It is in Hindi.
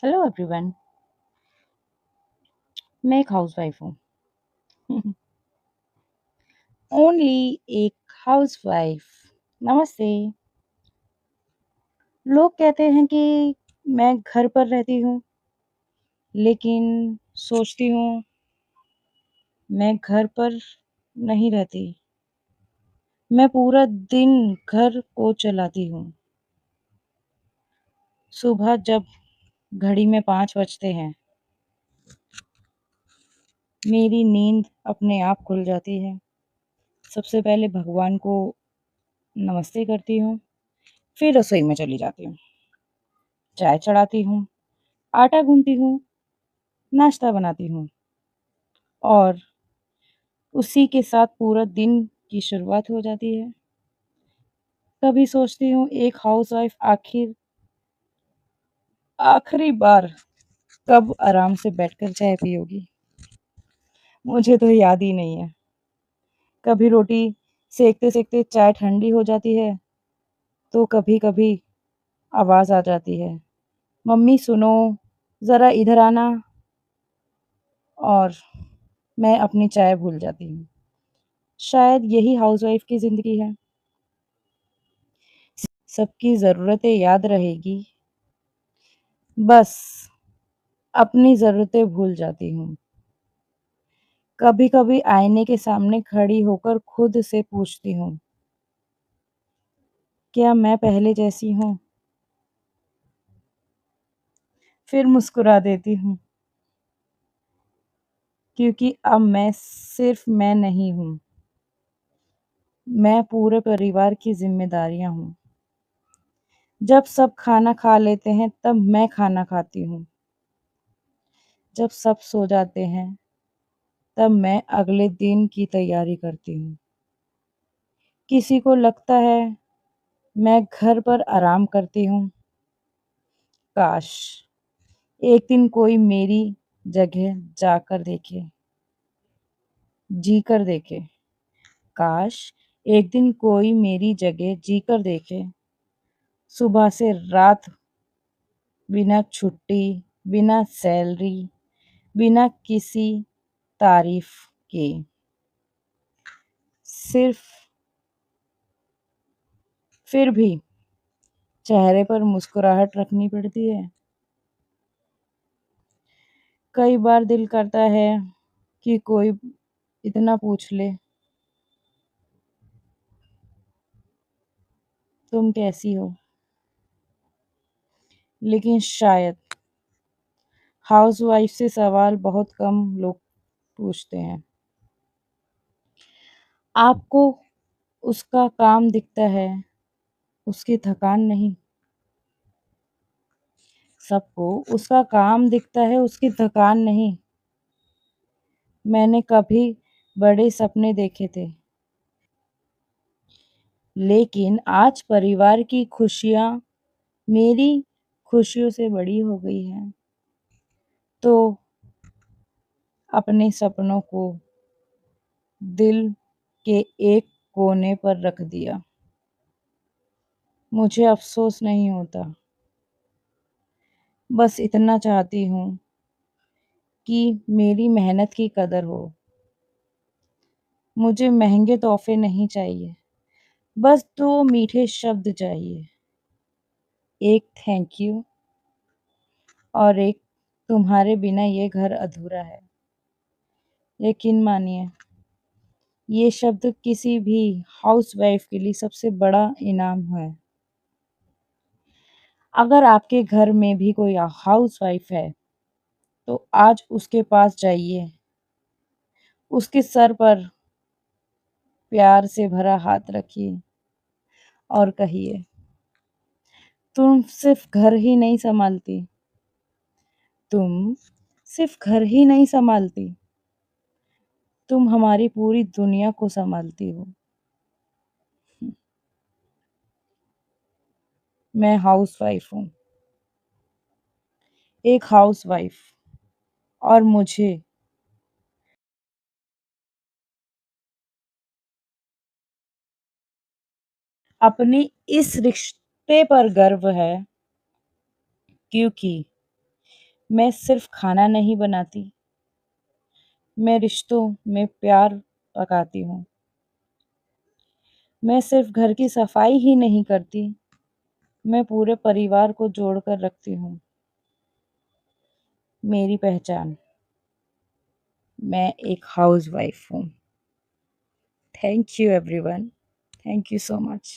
Hello everyone. मैं एक हाउसवाइफ हूँ। ओनली एक हाउसवाइफ। नमस्ते। लोग कहते हैं कि मैं घर पर रहती हूँ, लेकिन सोचती हूँ मैं घर पर नहीं रहती। मैं पूरा दिन घर को चलाती हूँ। सुबह जब घड़ी में 5 बजते हैं, मेरी नींद अपने आप खुल जाती है। सबसे पहले भगवान को नमस्ते करती हूँ, फिर रसोई में चली जाती हूँ। चाय चढ़ाती हूँ, आटा गूँथती हूँ, नाश्ता बनाती हूँ और उसी के साथ पूरा दिन की शुरुआत हो जाती है। कभी सोचती हूँ एक हाउसवाइफ आखिरी बार कब आराम से बैठकर चाय पियोगी? मुझे तो याद ही नहीं है। कभी रोटी सेकते-सेकते चाय ठंडी हो जाती है, तो कभी-कभी आवाज़ आ जाती है, मम्मी सुनो, ज़रा इधर आना, और मैं अपनी चाय भूल जाती हूँ। शायद यही हाउसवाइफ की ज़िंदगी है। सबकी ज़रूरतें याद रहेगी, बस अपनी ज़रूरतें भूल जाती हूँ। कभी-कभी आईने के सामने खड़ी होकर खुद से पूछती हूँ, क्या मैं पहले जैसी हूँ? फिर मुस्कुरा देती हूँ, क्योंकि अब मैं सिर्फ मैं नहीं हूँ, मैं पूरे परिवार की ज़िम्मेदारियाँ हूँ। जब सब खाना खा लेते हैं, तब मैं खाना खाती हूँ। जब सब सो जाते हैं, तब मैं अगले दिन की तैयारी करती हूँ। किसी को लगता है मैं घर पर आराम करती हूँ। काश एक दिन कोई मेरी जगह जाकर देखे, जी कर देखे। काश एक दिन कोई मेरी जगह जी कर देखे। सुबह से रात, बिना छुट्टी, बिना सैलरी, बिना किसी तारीफ के, सिर्फ फिर भी चेहरे पर मुस्कुराहट रखनी पड़ती है। कई बार दिल करता है कि कोई इतना पूछ ले, तुम कैसी हो? लेकिन शायद हाउसवाइफ से सवाल बहुत कम लोग पूछते हैं। आपको उसका काम दिखता है, उसकी थकान नहीं। सबको उसका काम दिखता है, उसकी थकान नहीं। मैंने कभी बड़े सपने देखे थे, लेकिन आज परिवार की खुशियाँ मेरी खुशियों से बड़ी हो गई हैं। तो अपने सपनों को दिल के एक कोने पर रख दिया। मुझे अफ़सोस नहीं होता, बस इतना चाहती हूँ कि मेरी मेहनत की कदर हो। मुझे महँगे तोहफ़े नहीं चाहिए, बस 2 मीठे शब्द चाहिए। एक थैंक यू और एक तुम्हारे बिना ये घर अधूरा है। यकीन मानिए, ये शब्द किसी भी हाउसवाइफ़ के लिए सबसे बड़ा इनाम है। अगर आपके घर में भी कोई हाउसवाइफ़ है, तो आज उसके पास जाइए, उसके सर पर प्यार से भरा हाथ रखिए और कहिए, तुम सिर्फ घर ही नहीं सँभालती, तुम सिर्फ घर ही नहीं सँभालती, तुम हमारी पूरी दुनिया को सँभालती हो। मैं हाउसवाइफ़ हूँ, एक हाउसवाइफ़, और मुझे अपने इस रिश्ते पर गर्व है, क्योंकि मैं सिर्फ खाना नहीं बनाती, मैं रिश्तों में प्यार पकाती हूँ। मैं सिर्फ घर की सफाई ही नहीं करती, मैं पूरे परिवार को जोड़कर रखती हूँ। मेरी पहचान, मैं एक हाउसवाइफ हूँ। Thank you everyone. Thank you so much.